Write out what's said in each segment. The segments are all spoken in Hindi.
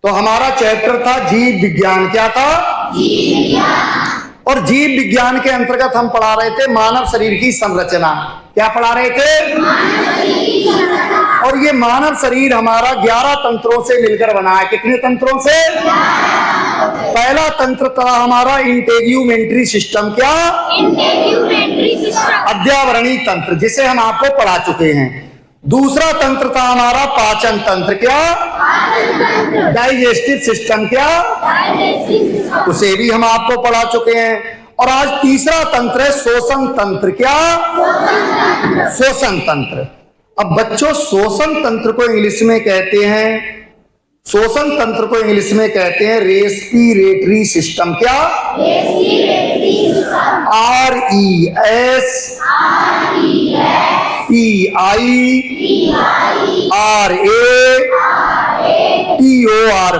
तो हमारा चैप्टर था जीव विज्ञान। क्या था? जीव विज्ञान। और जीव विज्ञान के अंतर्गत हम पढ़ा रहे थे मानव शरीर की संरचना। क्या पढ़ा रहे थे? और ये मानव शरीर हमारा 11 तंत्रों से मिलकर बना है। कितने तंत्रों से? पहला तंत्र था हमारा इंटेग्यूमेंट्री सिस्टम। क्या? इंटेग्यूमेंट्री सिस्टम, अध्यावरणीय तंत्र, जिसे हम आपको पढ़ा चुके हैं। दूसरा तंत्र था हमारा पाचन तंत्र। क्या? Digestive system. क्या? उसे भी हम आपको पढ़ा चुके हैं। और आज तीसरा तंत्र है शोषण तंत्र। क्या? शोषण तंत्र। अब बच्चों, शोषण तंत्र को इंग्लिश में कहते हैं, शोषण तंत्र को इंग्लिश में कहते हैं रेस्पिरेटरी सिस्टम। क्या?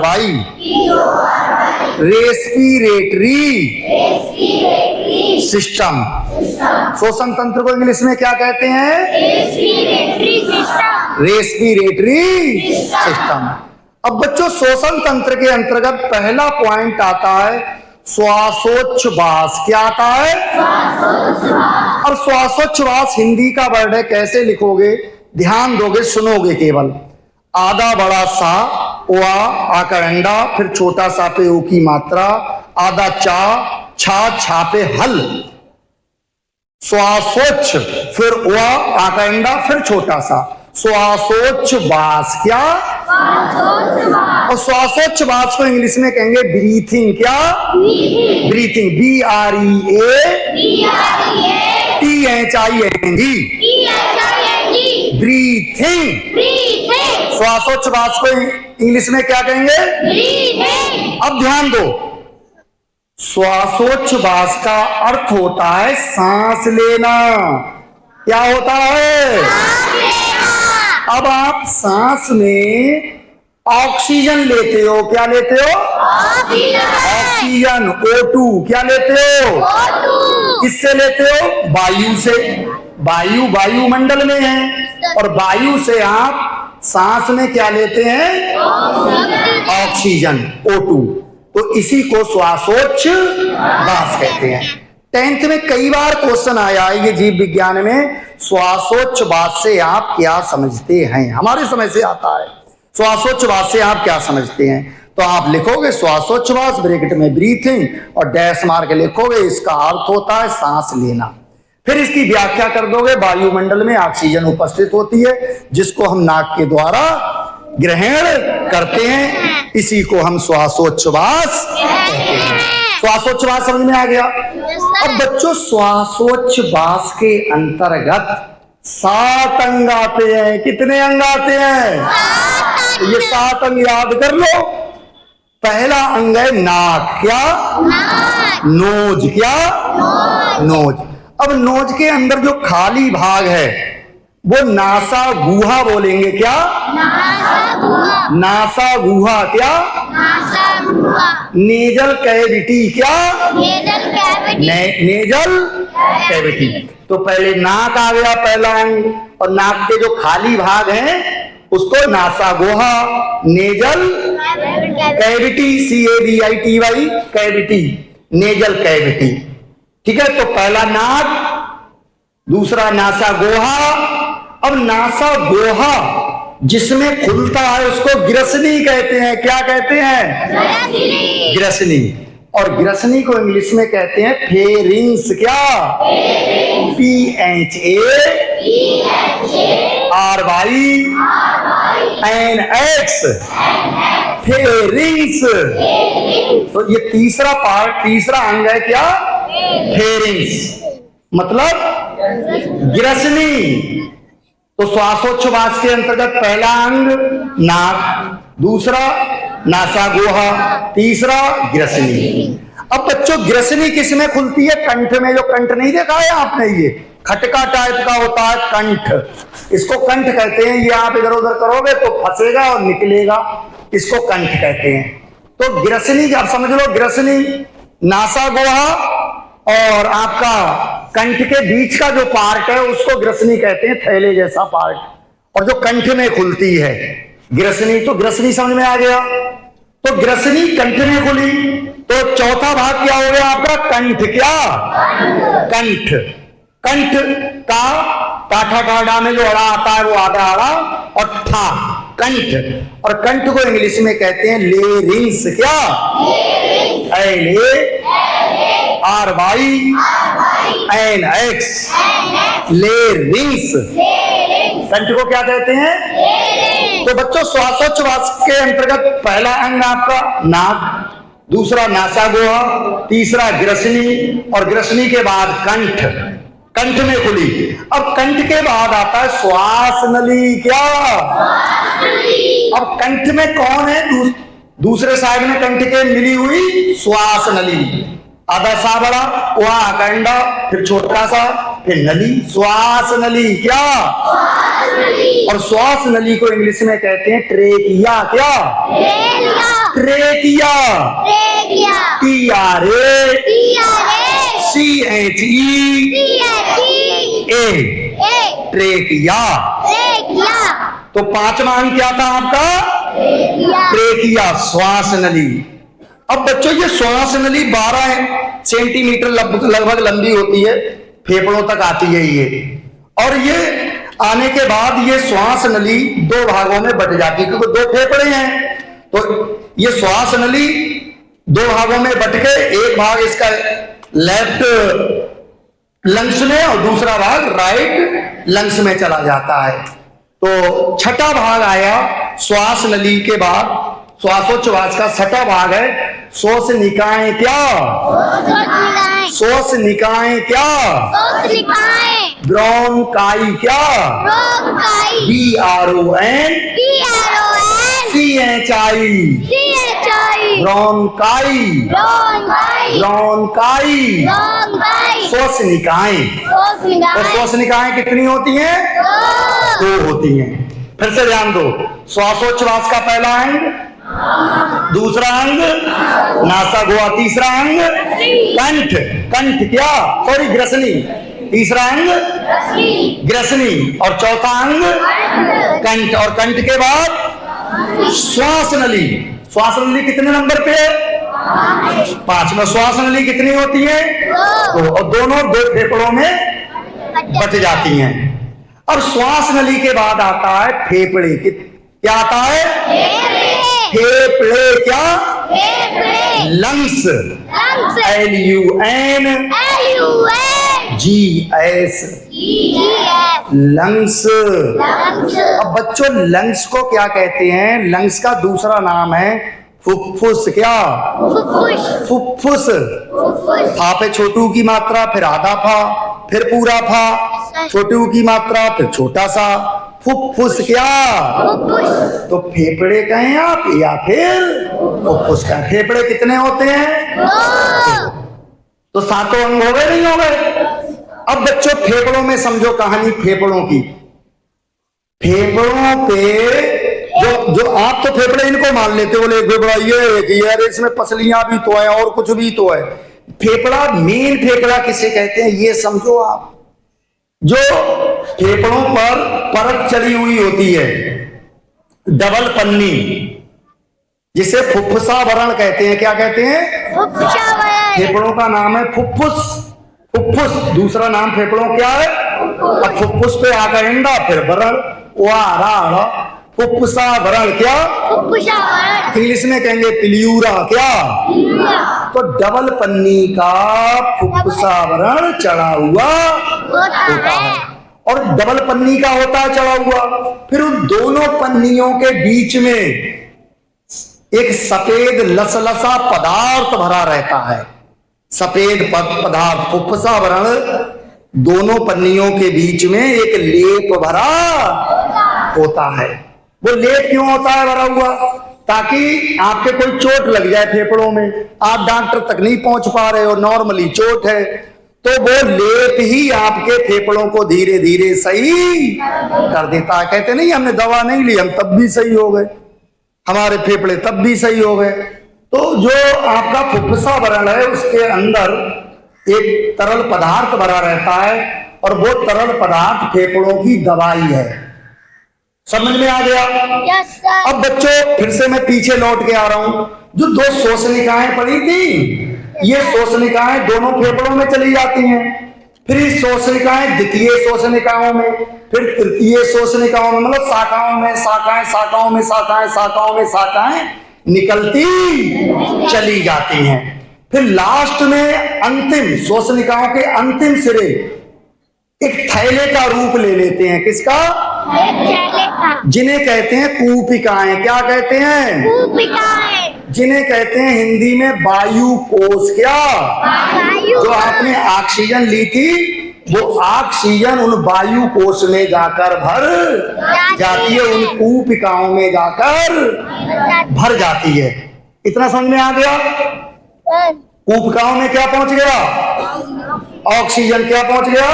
RESPIRATORY, respiratory system. शोषण तंत्र को इंग्लिश में क्या कहते हैं? Respiratory system. अब बच्चों, शोषण तंत्र के अंतर्गत पहला पॉइंट आता है श्वासोच्छ्वास। क्या आता है? और श्वासोच्छ्वास हिंदी का वर्ड है। कैसे लिखोगे? ध्यान दोगे, सुनोगे केवल। आधा बड़ा सा वा आकर अंडा, फिर छोटा सा पे ओ की मात्रा, आधा चा छा छा पे हल, श्वासोच्छ, फिर वा आकर अंडा, फिर छोटा सा, श्वासोच्छ्वास। क्या? और श्वासोच्छ्वास को इंग्लिश में कहेंगे ब्रीथिंग। क्या? Breathing, BREATHING, breathing. श्वासोच्छ्वास को इंग्लिश में क्या कहेंगे? अब ध्यान दो, श्वासोच्छ्वास का अर्थ होता है सांस लेना। क्या होता है? अब आप सांस में ऑक्सीजन लेते हो। क्या लेते हो? Oxygen, O2। क्या लेते हो? किससे लेते हो? वायु से। वायु वायुमंडल में है, और वायु से आप सांस में क्या लेते हैं? Oxygen, O2। तो इसी को श्वासोच्छ्वास कहते हैं। 10th में कई बार क्वेश्चन आया है ये जीव विज्ञान में, श्वासोच्छ्वास से आप क्या समझते हैं? हमारे समय से आता है, श्वासोच्छ्वास से आप क्या समझते हैं? तो आप लिखोगे श्वासोच्छ्वास, ब्रैकेट में ब्रीथिंग, और डैश मार के लिखोगे इसका अर्थ होता है सांस लेना। फिर इसकी व्याख्या कर दोगे, वायुमंडल में ऑक्सीजन उपस्थित होती है जिसको हम नाक के द्वारा ग्रहण करते हैं, इसी को हम श्वासोच्छ्वास कहते हैं। श्वासोच्छ्वास समझ में आ गया? अब बच्चों, श्वासोच्छ्वास के अंतर्गत 7 अंग आते हैं। कितने अंग आते हैं? ये 7 अंग याद कर लो। पहला अंग है नाक। क्या? नोज। क्या? नोज। अब नोज के अंदर जो खाली भाग है वो नासा गुहा बोलेंगे। क्या? नासा गुहा। क्या? Nasal cavity. क्या? Nasal cavity. तो पहले नाक आ गया, पहला अंग, और नाक के जो खाली भाग हैं उसको नासा गुहा, nasal cavity, CAVITY, cavity, nasal cavity. ठीक है, तो पहला नाक, दूसरा नासा गोहा। अब नासा गोहा जिसमें खुलता है उसको ग्रसनी कहते हैं। क्या कहते हैं? ग्रसनी। और ग्रसनी को इंग्लिश में कहते हैं फेरिंग्स। क्या? PHARYNX, pharynx. तो ये तीसरा पार्ट, तीसरा अंग है। क्या? फेरिंग्स, मतलब ग्रसनी। तो श्वासोच्छ्वास के अंतर्गत पहला अंग नाक, दूसरा नासा गुहा, तीसरा ग्रसनी। अब बच्चों, ग्रसनी किस में खुलती है? कंठ में। जो कंठ नहीं देखा है आपने, ये खटका टाइप का होता है कंठ, इसको कंठ कहते हैं। ये आप इधर उधर करोगे तो फंसेगा और निकलेगा, इसको कंठ कहते हैं। तो ग्रसनी, आप समझ लो, ग्रसनी, नासा गुहा और आपका कंठ के बीच का जो पार्ट है उसको ग्रसनी कहते हैं, थैले जैसा पार्ट, और जो कंठ में खुलती है ग्रसनी। तो ग्रसनी समझ में आ गया। तो ग्रसनी कंठ में खुली, तो चौथा भाग क्या हो गया आपका? कंठ। क्या? कंठ। कंठ का काठा काड़ा में जो अड़ा आता है वो आधा अड़ा और ठा, कंठ। और कंठ को इंग्लिश में कहते हैं लेरिंग्स। क्या? L R Y N X, larynx. कंठ को क्या कहते हैं? तो बच्चों श्वासोच्छ्वास के अंतर्गत पहला अंग आपका नाक, दूसरा नासागोहा, तीसरा ग्रसनी और ग्रसनी के बाद कंठ। कंठ में खुली। अब कंठ के बाद आता है श्वास नली। क्या? अब कंठ में कौन है? दूसरे साइड में कंठ के मिली हुई श्वास नली। आधा सा बड़ा, वहां कंडा, फिर छोटा सा, फिर नली, श्वास नली। क्या? और श्वास नली को इंग्लिश में कहते हैं ट्रेकिया। क्या? ट्रेकिया। TRACHE, trachea. तो पांचवा अंग क्या था आपका? ट्रेकिया, श्वास नली। अब बच्चों ये श्वास नली 12 सेंटीमीटर लगभग लंबी होती है, फेफड़ों तक आती है ये। और ये आने के बाद ये श्वास नली दो भागों में बट जाती है, क्योंकि दो फेफड़े हैं। तो ये श्वास नली दो भागों में बट के एक भाग इसका लेफ्ट लंग्स में और दूसरा भाग राइट लंग्स में चला जाता है। तो छठा भाग आया श्वास नली के बाद, श्वासोच्छ्वास का छठा भाग है श्वसनिकाएं। क्या? श्वसनिकाएं। क्या? ब्रोंकाई। क्या? BRONCHI, bronchi. ब्रोंकाई, श्वसनिकाएं। तो श्वसनिकाएं कितनी होती हैं? दो होती हैं। फिर से ध्यान दो, श्वासोच्छ्वास का पहला अंग, दूसरा अंग नासागोहा, तीसरा अंग कंठ। कंठ। क्या? सॉरी, ग्रसनी। तीसरा अंग ग्रसनी और चौथा अंग कंठ। और कंठ के बाद श्वास नली। श्वास नली कितने नंबर पे है? 5 में। श्वास नली कितनी होती है? 2। और दोनों दो फेफड़ों में बट जाती हैं। अब श्वास नली के बाद आता है फेफड़े। क्या आता है? फेफड़े। क्या? लंग्स। LUNGS, lungs. अब बच्चों लंग्स को क्या कहते हैं? लंग्स का दूसरा नाम है फुफ्फुस। क्या? फुफ्फुस। फा पे छोटू की मात्रा, फिर आधा फा, फिर पूरा फा, छोटू की मात्रा, फिर छोटा सा, फुफ्फुस। क्या? तो फेफड़े कहें आप या फिर फुफ्फुस कहें। फेफड़े कितने होते हैं? तो 7 अंग हो गए, नहीं हो गए? अब बच्चों फेफड़ों में समझो कहानी फेफड़ों की। फेफड़ों पे जो आप तो फेफड़े इनको मान लेते हो, बोले फेफड़ा ये यार इसमें पसलियां भी तो है और कुछ भी तो है। फेफड़ा, मेन फेफड़ा किसे कहते हैं ये समझो आप। जो फेफड़ों पर परत चढ़ी हुई होती है, डबल पन्नी, जिसे फुफ्फुसावरण कहते हैं। क्या कहते हैं? फेफड़ों का नाम है फुफ्फुस। फुफ्फुस दूसरा नाम फेफड़ों क्या है? अब फुफ्फुस पे आ गया इंडा, फिर वरण, वारा, फुफ्फुसावरण। क्या? इंग्लिश में कहेंगे प्लियूरा। क्या? तो डबल पन्नी का फुफ्फुसावरण चढ़ा हुआ होता है। और डबल पन्नी का होता है चढ़ा हुआ, फिर उन दोनों पन्नियों के बीच में एक सफेद लसलसा पदार्थ भरा रहता है। सफेद पदार्थ, फुफ्फुसावरण, दोनों पन्नियों के बीच में एक लेप भरा होता है। वो लेप क्यों होता है भरा हुआ? ताकि आपके कोई चोट लग जाए फेफड़ों में, आप डॉक्टर तक नहीं पहुंच पा रहे हो, नॉर्मली चोट है, तो वो लेप ही आपके फेफड़ों को धीरे धीरे सही कर देता है। कहते नहीं हमने दवा नहीं ली, हम तब भी सही हो गए, हमारे फेफड़े तब भी सही हो गए। तो जो आपका फुफ्फुसावरण है उसके अंदर एक तरल पदार्थ भरा रहता है, और वो तरल पदार्थ फेफड़ों की दवाई है। समझ में आ गया? Yes sir. अब बच्चों फिर से मैं पीछे लौट के आ रहा हूं। जो दो श्वसनिकाएं पड़ी थी, ये श्वसनिकाएं दोनों फेफड़ों में चली जाती हैं, फिर इस श्वसनिकाएं द्वितीय श्वसनिकाओं में, फिर तृतीय श्वसनिकाओं में, मतलब शाखाओं में शाखाएं, शाखाओं में शाखाएं, शाखाओं में शाखाएं निकलती चली जाती हैं। फिर लास्ट में अंतिम श्वसनिकाओं के अंतिम सिरे एक थैले का रूप ले लेते हैं। किसका? एक थैले का। जिन्हें कहते हैं कूपिकाएं। क्या कहते हैं? कूपिकाएं। जिन्हें कहते हैं हिंदी में वायु कोश। क्या? वायु। जो आपने ऑक्सीजन ली थी, वो ऑक्सीजन उन वायु कोश में जाकर भर जाती है, उन कूपिकाओं में जाकर भर जाती है। इतना समझ में आ गया? कूपिकाओं में क्या पहुंच गया? ऑक्सीजन। क्या पहुंच गया?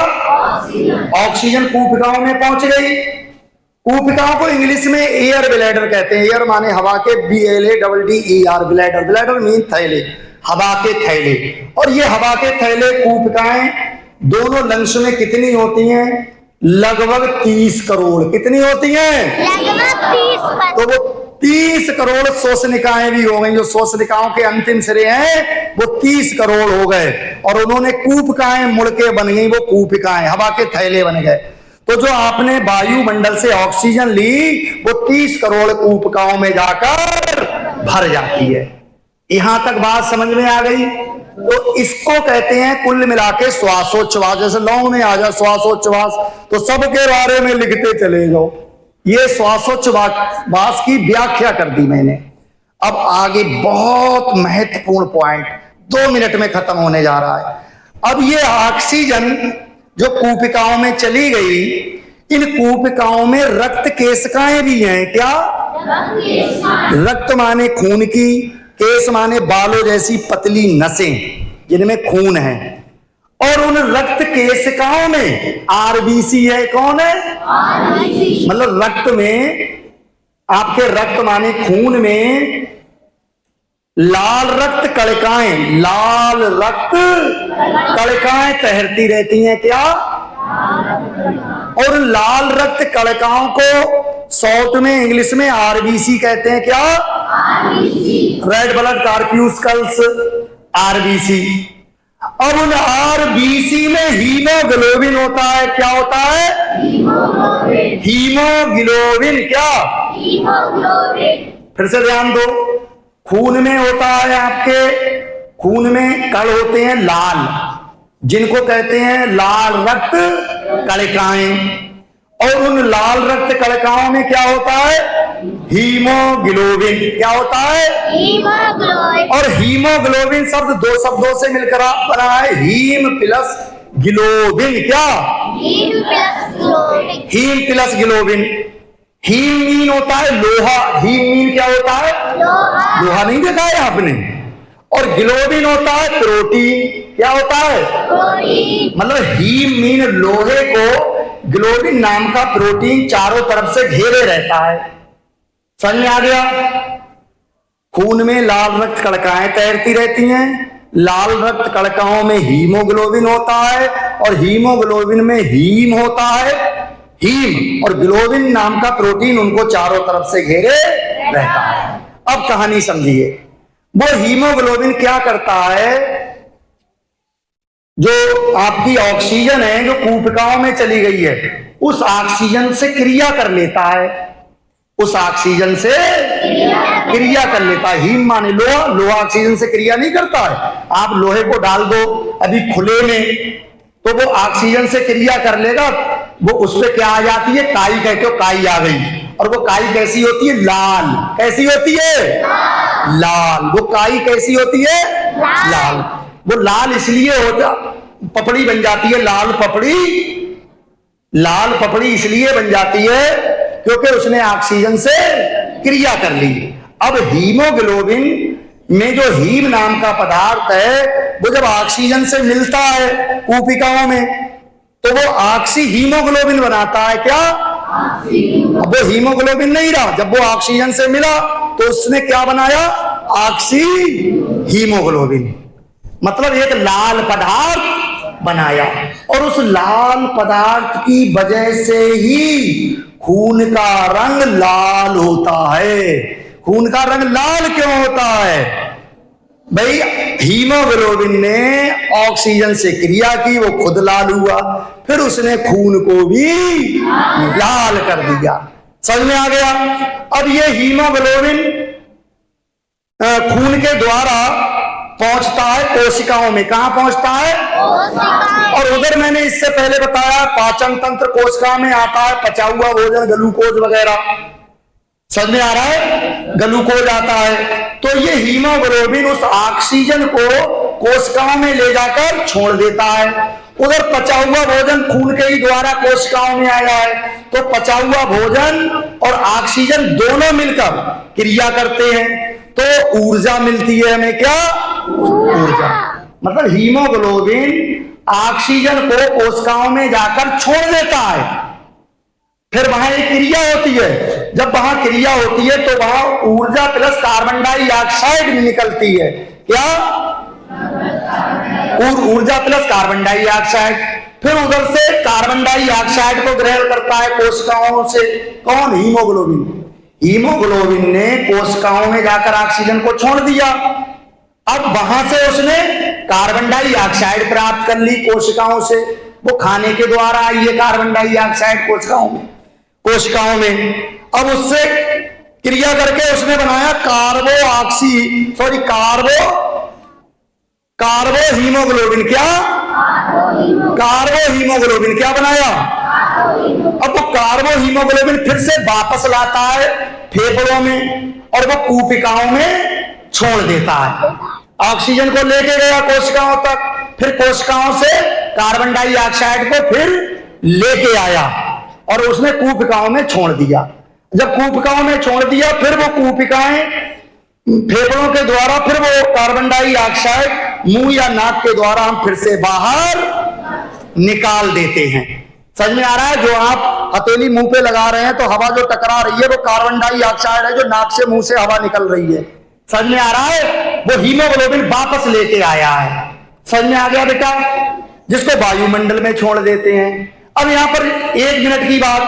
ऑक्सीजन कूपिकाओं में पहुंच गई। कूपिकाओं को इंग्लिश में एयर ब्लैडर कहते हैं। एयर माने हवा के, BLADDER, ब्लैडर। ब्लैडर मीन थैले, हवा के थैले। और ये हवा के थैले कूपिकाएं दोनों लंग्स में कितनी होती हैं? लगभग 30 करोड़। कितनी होती हैं? लगभग 30। तो वो 30 करोड़ श्वसनिकाएं भी हो गई। जो श्वसनिकाओं के अंतिम सिरे हैं वो 30 करोड़ हो गए, और उन्होंने कूपिकाएं मुड़ के बन गई, वो कूपिकाएं हवा के थैले बन गए। तो जो आपने वायुमंडल से ऑक्सीजन ली, वो 30 करोड़ कूपिकाओं में जाकर भर जाती है। यहां तक बात समझ में आ गई? तो इसको कहते हैं कुल मिला के श्वासोच्छ्वास। जैसे लौंग में आ जाए श्वासोच्छ्वास, तो सबके बारे में लिखते चले जाओ। ये श्वासोच्छ्वास की व्याख्या कर दी मैंने। अब आगे बहुत महत्वपूर्ण पॉइंट 2 मिनट में खत्म होने जा रहा है। अब ये ऑक्सीजन जो कूपिकाओं में चली गई, इन कूपिकाओं में रक्त केशिकाएं भी हैं। क्या? रक्त माने खून की, केश माने बालों जैसी पतली नसें जिनमें खून है, और उन रक्त केशिकाओं में आरबीसी है। कौन है? आरबीसी। मतलब रक्त में, आपके रक्त माने खून में लाल रक्त कणिकाएं, लाल रक्त कणिकाएं तैरती रहती हैं। क्या? और लाल रक्त कणिकाओं को शॉर्ट में इंग्लिश में आरबीसी कहते हैं। क्या? Red blood corpuscles, RBC. अब उन आरबीसी में हीमोग्लोबिन होता है। क्या होता है? हीमोग्लोबिन। क्या? हीमोग्लोबिन। फिर से ध्यान दो। खून में होता है, आपके खून में कण होते हैं लाल, जिनको कहते हैं लाल रक्त कणिकाएं, और उन लाल रक्त कणिकाओं में क्या होता है? हीमोग्लोबिन। क्या होता है? हीमोग्लोबिन। और हीमोग्लोबिन शब्द 2 शब्दों से मिलकर बना है, हीम प्लस ग्लोबिन। क्या? Haem plus globin. Haem plus globin. Haem mean होता है लोहा। हीम मीन क्या होता है? लोहा। लोहा नहीं देखा है आपने? और ग्लोबिन होता है प्रोटीन। क्या होता है? प्रोटीन। मतलब हीम मीन लोहे को ग्लोबिन नाम का प्रोटीन चारों तरफ से घेरे रहता है। समझ में आ गया? खून में लाल रक्त कणिकाएं तैरती रहती हैं, लाल रक्त कणिकाओं में हीमोग्लोबिन होता है, और हीमोग्लोबिन में हीम होता है। हीम और ग्लोबिन नाम का प्रोटीन उनको चारों तरफ से घेरे रहता है। अब कहानी समझिए। वो हीमोग्लोबिन क्या करता है? जो आपकी ऑक्सीजन है जो कूपिकाओं में चली गई है, उस ऑक्सीजन से क्रिया कर लेता है। उस ऑक्सीजन से क्रिया कर लेता है। हीम माने लोहा। लोहा ऑक्सीजन से क्रिया नहीं करता है। आप लोहे को डाल दो अभी खुले में, तो वो ऑक्सीजन से क्रिया कर लेगा। वो उसपे क्या आ जाती है? काई कहते हो, काई आ गई। और वो काई कैसी होती है? लाल। कैसी होती है? लाल। वो काई कैसी होती है? लाल। वो लाल इसलिए होता, पपड़ी बन जाती है लाल पपड़ी। लाल पपड़ी इसलिए बन जाती है क्योंकि उसने ऑक्सीजन से क्रिया कर ली। अब हीमोग्लोबिन में जो हीम नाम का पदार्थ है, वो जब ऑक्सीजन से मिलता है कूपिकाओं में, तो वो ऑक्सी हीमोग्लोबिन बनाता है। क्या? अब वो हीमोग्लोबिन नहीं रहा, जब वो ऑक्सीजन से मिला तो उसने क्या बनाया? Oxy haemoglobin. मतलब एक लाल पदार्थ बनाया, और उस लाल पदार्थ की वजह से ही खून का रंग लाल होता है। खून का रंग लाल क्यों होता है भाई? हीमोग्लोबिन ने ऑक्सीजन से क्रिया की, वो खुद लाल हुआ, फिर उसने खून को भी लाल कर दिया। समझ में आ गया? अब ये हीमोग्लोबिन खून के द्वारा पहुंचता है कोशिकाओं में। कहां पहुंचता है? और उधर मैंने इससे पहले बताया पाचन तंत्र कोशिका में आता है, पचा हुआ भोजन, ग्लूकोज वगैरह। समझ में आ रहा है? ग्लूकोज आता है। तो ये हीमोग्लोबिन उस ऑक्सीजन को कोशिकाओं में ले जाकर छोड़ देता है। उधर पचा हुआ भोजन खून के ही द्वारा कोशिकाओं में आया है, तो पचा हुआ भोजन और ऑक्सीजन दोनों मिलकर क्रिया करते हैं, तो ऊर्जा मिलती है हमें। क्या ऊर्जा? मतलब हीमोग्लोबिन ऑक्सीजन को कोशिकाओं में जाकर छोड़ देता है, फिर वहां एक क्रिया होती है। जब वहां क्रिया होती है तो वहां ऊर्जा प्लस कार्बन डाइऑक्साइड भी निकलती है। क्या? ऊर्जा प्लस कार्बन डाइऑक्साइड। फिर उधर से कार्बन डाइऑक्साइड को ग्रहण करता है कोशिकाओं से। कौन? हीमोग्लोबिन। हीमोग्लोबिन ने कोशिकाओं में जाकर ऑक्सीजन को छोड़ दिया। अब वहां से उसने कार्बन डाइऑक्साइड प्राप्त कर ली कोशिकाओं से, वो खाने के द्वारा आई है कार्बन डाइऑक्साइड कोशिकाओं में। अब उससे क्रिया करके उसने बनाया कार्बो हीमोग्लोबिन। क्या? कार्बो हीमोग्लोबिन। क्या बनाया? अब वो कार्बो हीमोग्लोबिन फिर से वापस लाता है फेफड़ों में और वो कूपिकाओं में छोड़ देता है। ऑक्सीजन को लेके गया कोशिकाओं तक, फिर कोशिकाओं से कार्बन डाइऑक्साइड को फिर लेके आया और उसने कूपिकाओं में छोड़ दिया। जब कूपिकाओं में छोड़ दिया, फिर वो कूपिकाएं फेफड़ों के द्वारा फिर वो कार्बन डाइऑक्साइड मुंह या नाक के द्वारा हम फिर से बाहर निकाल देते हैं। समझ में आ रहा है? जो आप हथेली मुंह पे लगा रहे हैं तो हवा जो टकरा रही है वो कार्बन डाइऑक्साइड है, जो नाक से मुंह से हवा निकल रही है। समझ में आ रहा है? वो हीमोग्लोबिन वापस लेके आया है। समझ में आ गया बेटा? जिसको वायुमंडल में छोड़ देते हैं। अब यहां पर 1 मिनट की बात,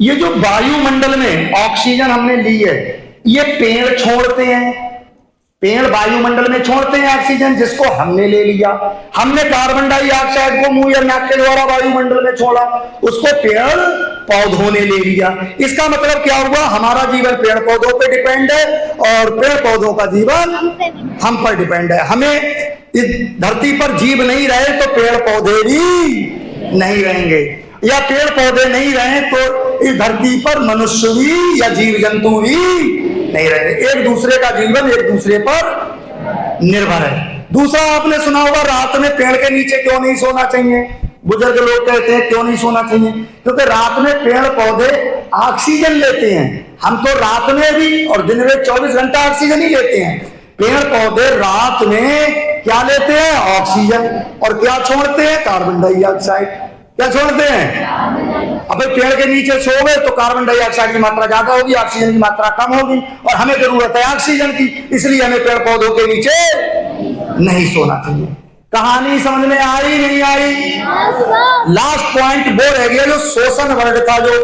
ये जो वायुमंडल में ऑक्सीजन हमने ली है, ये पेड़ छोड़ते हैं। पेड़ वायुमंडल में छोड़ते हैं ऑक्सीजन, जिसको हमने ले लिया। हमने कार्बन डाइऑक्साइड को मुंह या नाक के द्वारा वायुमंडल में छोड़ा, उसको पेड़ पौधों ने ले लिया। इसका मतलब क्या हुआ? हमारा जीवन पेड़ पौधों पे डिपेंड है और पेड़ पौधों का जीवन हम पर डिपेंड है। हमें इस धरती पर जीव नहीं रहे तो पेड़ पौधे भी नहीं रहेंगे, या पेड़ पौधे नहीं रहे तो इस धरती पर मनुष्य भी या जीव जंतु भी नहीं रहेंगे। एक दूसरे का जीवन एक दूसरे पर निर्भर है। दूसरा आपने सुना होगा, रात में पेड़ के नीचे क्यों नहीं सोना चाहिए? बुजुर्ग लोग कहते हैं क्यों नहीं सोना चाहिए? क्योंकि रात में पेड़ पौधे ऑक्सीजन लेते हैं। हम तो रात में भी और दिन में 24 घंटा ऑक्सीजन ही लेते हैं। पेड़ पौधे रात में क्या लेते हैं? ऑक्सीजन। और क्या छोड़ते हैं? Carbon dioxide. क्या छोड़ते हैं? अब पेड़ के नीचे सोओगे तो कार्बन डाइऑक्साइड की मात्रा ज्यादा होगी, ऑक्सीजन की मात्रा कम होगी, और हमें जरूरत है ऑक्सीजन की, इसलिए हमें पेड़ पौधों के नीचे नहीं सोना चाहिए। कहानी समझ में आई नहीं आई? लास्ट पॉइंट वो रह गया जो शोषण वर्ड का जो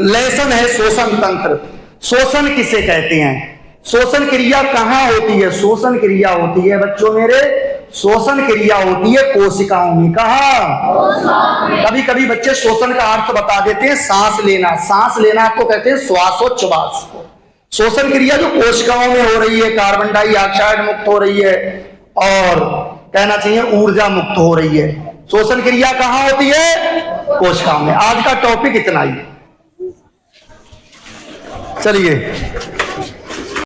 लेसन है, शोषण तंत्र। शोषण किसे कहते हैं? शोषण क्रिया कहां होती है? शोषण क्रिया होती है बच्चों मेरे, शोषण क्रिया होती है कोशिकाओं में। कहां? कभी कभी बच्चे शोषण का अर्थ बता देते हैं सांस लेना। सांस लेना को कहते हैं श्वासोच्छ्वास। शोषण क्रिया जो कोशिकाओं में हो रही है, कार्बन डाइऑक्साइड मुक्त हो रही है और कहना चाहिए ऊर्जा मुक्त हो रही है। शोषण क्रिया कहां होती है? कोशिकाओं में। आज का टॉपिक इतना ही। चलिए।